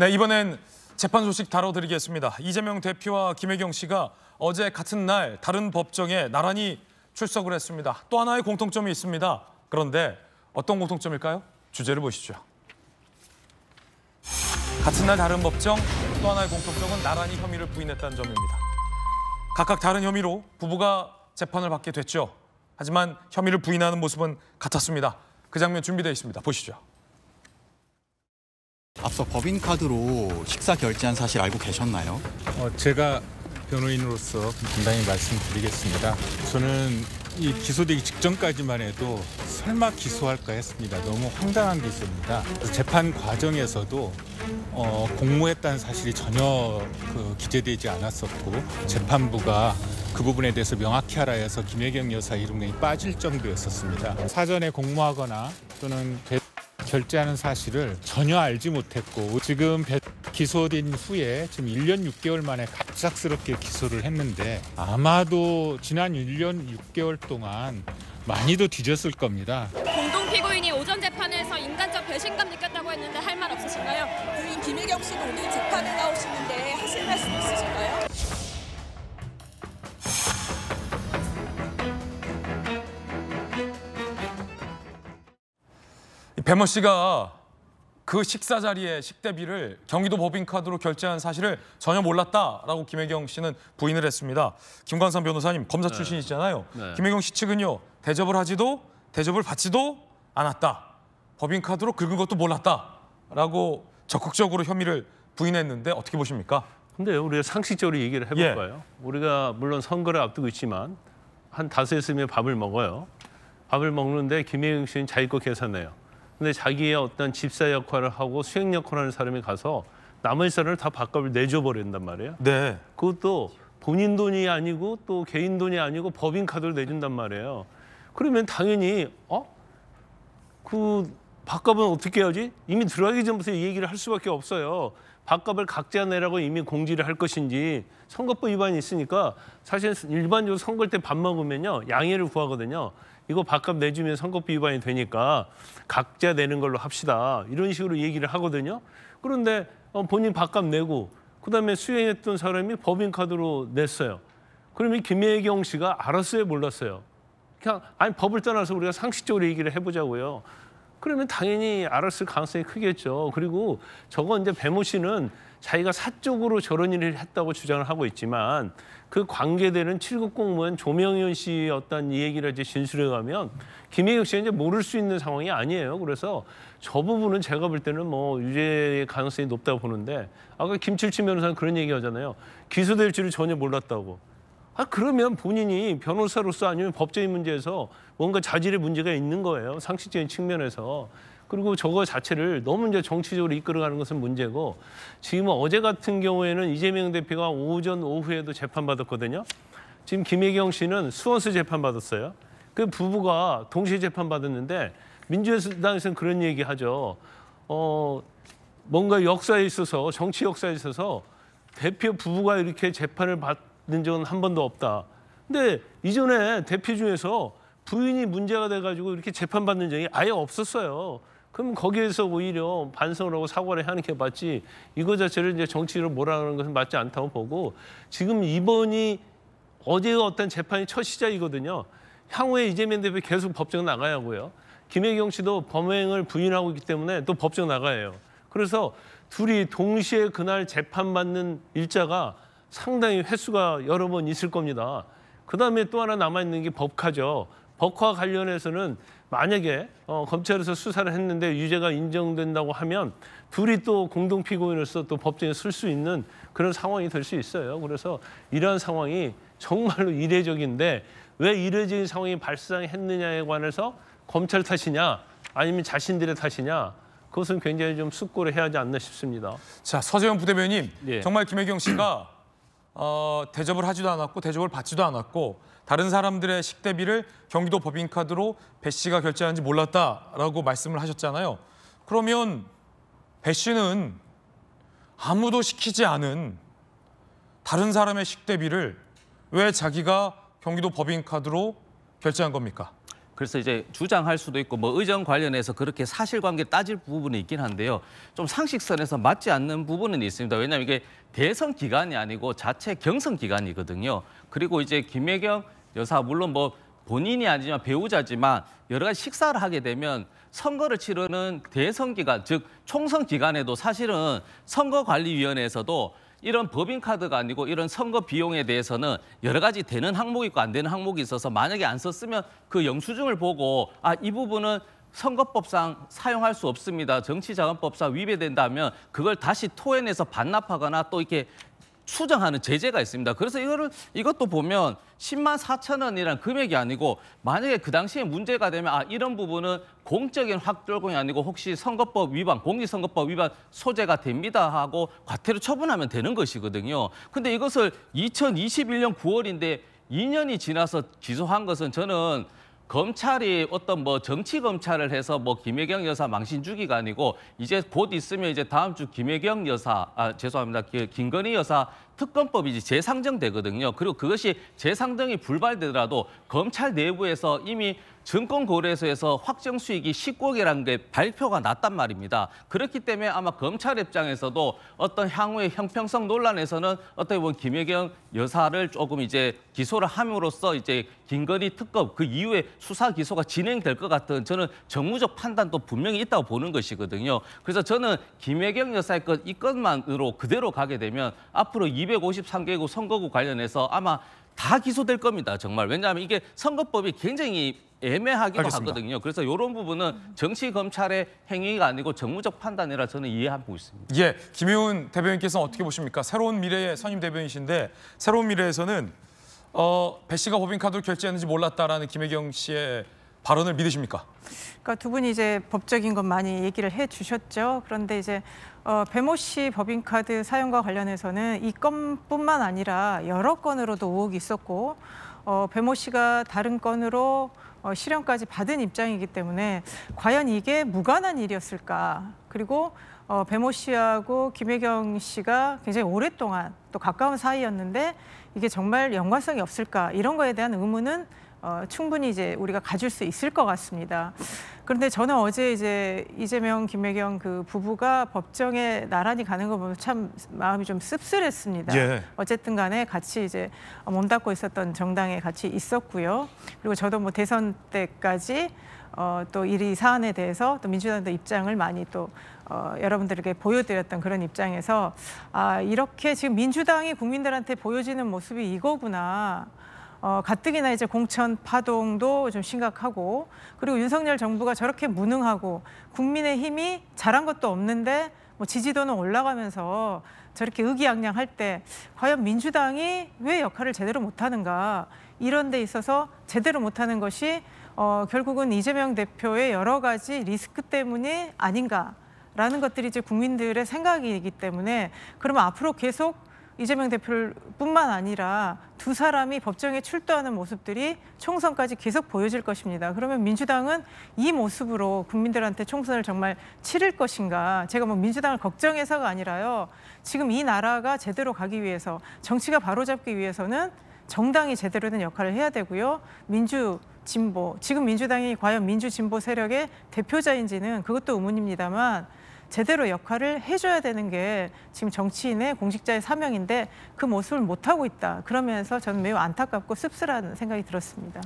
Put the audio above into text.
네, 이번엔 재판 소식 다뤄드리겠습니다. 이재명 대표와 김혜경 씨가 어제 같은 날 다른 법정에 나란히 출석을 했습니다. 또 하나의 공통점이 있습니다. 그런데 어떤 공통점일까요? 주제를 보시죠. 같은 날 다른 법정, 또 하나의 공통점은 나란히 혐의를 부인했다는 점입니다. 각각 다른 혐의로 부부가 재판을 받게 됐죠. 하지만 혐의를 부인하는 모습은 같았습니다. 그 장면 준비되어 있습니다. 보시죠. 앞서 법인카드로 식사 결제한 사실 알고 계셨나요? 제가 변호인으로서 간단히 말씀드리겠습니다. 저는 이 기소되기 직전까지만 해도 설마 기소할까 했습니다. 너무 황당한 기소입니다. 재판 과정에서도 공모했다는 사실이 전혀 기재되지 않았었고 재판부가 그 부분에 대해서 명확히 하라 해서 김혜경 여사 이름이 빠질 정도였었습니다. 사전에 공모하거나 또는 결제하는 사실을 전혀 알지 못했고 지금 기소된 후에 지금 1년 6개월 만에 갑작스럽게 기소를 했는데 아마도 지난 1년 6개월 동안 많이도 뒤졌을 겁니다. 공동 피고인이 오전 재판에서 인간적 배신감 느꼈다고 했는데 할 말 없으신가요? 부인 김혜경 씨도 오늘 재판에 나오시는데 하실 말씀 있으실까요? 배모 씨가 그 식사 자리에 식대비를 경기도 법인카드로 결제한 사실을 전혀 몰랐다라고 김혜경 씨는 부인을 했습니다. 김광삼 변호사님 검사 출신이시잖아요. 네. 김혜경 씨 측은요. 대접을 받지도 않았다. 법인카드로 긁은 것도 몰랐다라고 적극적으로 혐의를 부인했는데 어떻게 보십니까? 근데 우리가 상식적으로 얘기를 해볼까요? 우리가 물론 선거를 앞두고 있지만 한 5-6명의 밥을 먹어요. 밥을 먹는데 김혜경 씨는 자기 거 계산해요. 근데 자기의 어떤 집사 역할을 하고 수행 역할을 하는 사람이 가서 나머지 사람을 다 밥값을 내줘 버린단 말이에요. 네. 그것도 본인 돈이 아니고 또 개인 돈이 아니고 법인카드를 내준단 말이에요. 그러면 당연히 그 밥값은 어떻게 해야지? 이미 들어가기 전부터 이 얘기를 할 수밖에 없어요. 밥값을 각자 내라고 이미 공지를 할 것인지 선거법 위반이 있으니까 사실 일반적으로 선거 때 밥 먹으면요 양해를 구하거든요. 이거 밥값 내주면 선거법 위반이 되니까 각자 내는 걸로 합시다. 이런 식으로 얘기를 하거든요. 그런데 본인 밥값 내고 그다음에 수행했던 사람이 법인카드로 냈어요. 그러면 김혜경 씨가 알았어요, 몰랐어요? 그냥 아니 법을 떠나서 우리가 상식적으로 얘기를 해보자고요. 그러면 당연히 알았을 가능성이 크겠죠. 그리고 저건 이제 배모 씨는 자기가 사적으로 저런 일을 했다고 주장을 하고 있지만 그 관계되는 7급 공무원 조명현 씨의 어떤 이 얘기를 이제 진술해 가면 김혜경 씨가 이제 모를 수 있는 상황이 아니에요. 그래서 저 부분은 제가 볼 때는 뭐 유죄의 가능성이 높다고 보는데 아까 김칠친 변호사는 그런 얘기 하잖아요. 기소될 줄을 전혀 몰랐다고. 그러면 본인이 변호사로서 아니면 법적인 문제에서 뭔가 자질의 문제가 있는 거예요. 상식적인 측면에서. 그리고 저거 자체를 너무 이제 정치적으로 이끌어가는 것은 문제고 지금 어제 같은 경우에는 이재명 대표가 오전 오후에도 재판받았거든요. 지금 김혜경 씨는 수원서 재판받았어요. 그 부부가 동시에 재판받았는데 민주당에서는 그런 얘기하죠. 뭔가 역사에 있어서 정치 역사에 있어서 대표 부부가 이렇게 재판을 받는 적은 한 번도 없다. 근데 이전에 대표 중에서 부인이 문제가 돼가지고 이렇게 재판받는 적이 아예 없었어요. 그럼 거기에서 오히려 반성을 하고 사과를 하는 게 맞지 이거 자체를 이제 정치로 몰아가는 것은 맞지 않다고 보고 지금 이번이 어제가 어떤 재판이 첫 시작이거든요. 향후에 이재명 대표 계속 법정 나가야 하고요. 김혜경 씨도 범행을 부인하고 있기 때문에 또 법정 나가야 해요. 그래서 둘이 동시에 그날 재판받는 일자가 상당히 횟수가 여러 번 있을 겁니다. 그다음에 또 하나 남아있는 게 법카죠. 법과 관련해서는 만약에 검찰에서 수사를 했는데 유죄가 인정된다고 하면 둘이 또 공동 피고인으로서 또 법정에 설 수 있는 그런 상황이 될 수 있어요. 그래서 이러한 상황이 정말로 이례적인데 왜 이례적인 상황이 발생했느냐에 관해서 검찰 탓이냐 아니면 자신들의 탓이냐 그것은 굉장히 좀 숙고를 해야 하지 않나 싶습니다. 자, 서재원 부대변인, 예. 정말 김혜경 씨가 대접을 하지도 않았고 대접을 받지도 않았고 다른 사람들의 식대비를 경기도 법인카드로 배 씨가 결제하는지 몰랐다라고 말씀을 하셨잖아요. 그러면 배 씨는 아무도 시키지 않은 다른 사람의 식대비를 왜 자기가 경기도 법인카드로 결제한 겁니까? 그래서 이제 주장할 수도 있고 뭐 의정 관련해서 그렇게 사실관계 따질 부분이 있긴 한데요. 좀 상식선에서 맞지 않는 부분은 있습니다. 왜냐하면 이게 대선 기간이 아니고 자체 경선 기간이거든요. 그리고 이제 김혜경 여사 물론 뭐 본인이 아니지만 배우자지만 여러 가지 식사를 하게 되면 선거를 치르는 대선 기간, 즉 총선 기간에도 사실은 선거관리위원회에서도 이런 법인카드가 아니고 이런 선거 비용에 대해서는 여러 가지 되는 항목이 있고 안 되는 항목이 있어서 만약에 안 썼으면 그 영수증을 보고 이 부분은 선거법상 사용할 수 없습니다. 정치자금법상 위배된다면 그걸 다시 토해내서 반납하거나 또 이렇게 수정하는 제재가 있습니다. 그래서 이것도 보면 10만 4천 원이라는 금액이 아니고 만약에 그 당시에 문제가 되면 이런 부분은 공적인 확정이 아니고 혹시 선거법 위반, 공직선거법 위반 소재가 됩니다 하고 과태료 처분하면 되는 것이거든요. 근데 이것을 2021년 9월인데 2년이 지나서 기소한 것은 저는 검찰이 어떤 뭐 정치 검찰을 해서 뭐 김혜경 여사 망신 주기가 아니고 이제 곧 있으면 이제 다음 주 김혜경 여사 죄송합니다. 김건희 여사 특검법이 재상정되거든요. 그리고 그것이 재상정이 불발되더라도 검찰 내부에서 이미 증권거래소에서 확정 수익이 19억이라는 게 발표가 났단 말입니다. 그렇기 때문에 아마 검찰 입장에서도 어떤 향후의 형평성 논란에서는 어떻게 보면 김혜경 여사를 조금 이제 기소를 함으로써 이제 김건희 특검 그 이후에 수사 기소가 진행될 것 같은 저는 정무적 판단도 분명히 있다고 보는 것이거든요. 그래서 저는 김혜경 여사의 것 이 것만으로 그대로 가게 되면 앞으로 253개국 선거구 관련해서 아마 다 기소될 겁니다. 정말. 왜냐하면 이게 선거법이 굉장히 애매하기도 알겠습니다. 하거든요. 그래서 이런 부분은 정치 검찰의 행위가 아니고 정무적 판단이라 저는 이해하고 있습니다. 예, 김혜훈 대변인께서는 어떻게 보십니까? 새로운 미래의 선임 대변인이신데 새로운 미래에서는 배 씨가 법인카드를 결제했는지 몰랐다라는 김혜경 씨의 발언을 믿으십니까? 그러니까 두 분이 이제 법적인 것 많이 얘기를 해주셨죠. 그런데 이제 배모 씨 법인카드 사용과 관련해서는 이 건뿐만 아니라 여러 건으로도 의혹이 있었고 배모 씨가 다른 건으로 실형까지 받은 입장이기 때문에 과연 이게 무관한 일이었을까. 그리고 배모 씨하고 김혜경 씨가 굉장히 오랫동안 또 가까운 사이였는데 이게 정말 연관성이 없을까. 이런 거에 대한 의문은 충분히 이제 우리가 가질 수 있을 것 같습니다. 그런데 저는 어제 이제 이재명, 김혜경 그 부부가 법정에 나란히 가는 거 보면 참 마음이 좀 씁쓸했습니다. 예. 어쨌든 간에 같이 이제 몸담고 있었던 정당에 같이 있었고요. 그리고 저도 뭐 대선 때까지 또 이 사안에 대해서 또 민주당도 입장을 많이 또 여러분들에게 보여드렸던 그런 입장에서 이렇게 지금 민주당이 국민들한테 보여지는 모습이 이거구나. 가뜩이나 이제 공천 파동도 좀 심각하고 그리고 윤석열 정부가 저렇게 무능하고 국민의힘이 잘한 것도 없는데 뭐 지지도는 올라가면서 저렇게 의기양양할 때 과연 민주당이 왜 역할을 제대로 못하는가 이런 데 있어서 제대로 못하는 것이 결국은 이재명 대표의 여러 가지 리스크 때문이 아닌가라는 것들이 이제 국민들의 생각이기 때문에 그러면 앞으로 계속 이재명 대표뿐만 아니라 두 사람이 법정에 출두하는 모습들이 총선까지 계속 보여질 것입니다. 그러면 민주당은 이 모습으로 국민들한테 총선을 정말 치를 것인가. 제가 뭐 민주당을 걱정해서가 아니라요. 지금 이 나라가 제대로 가기 위해서 정치가 바로잡기 위해서는 정당이 제대로 된 역할을 해야 되고요. 민주진보, 지금 민주당이 과연 민주진보 세력의 대표자인지는 그것도 의문입니다만 제대로 역할을 해줘야 되는 게 지금 정치인의 공직자의 사명인데 그 모습을 못하고 있다. 그러면서 저는 매우 안타깝고 씁쓸한 생각이 들었습니다.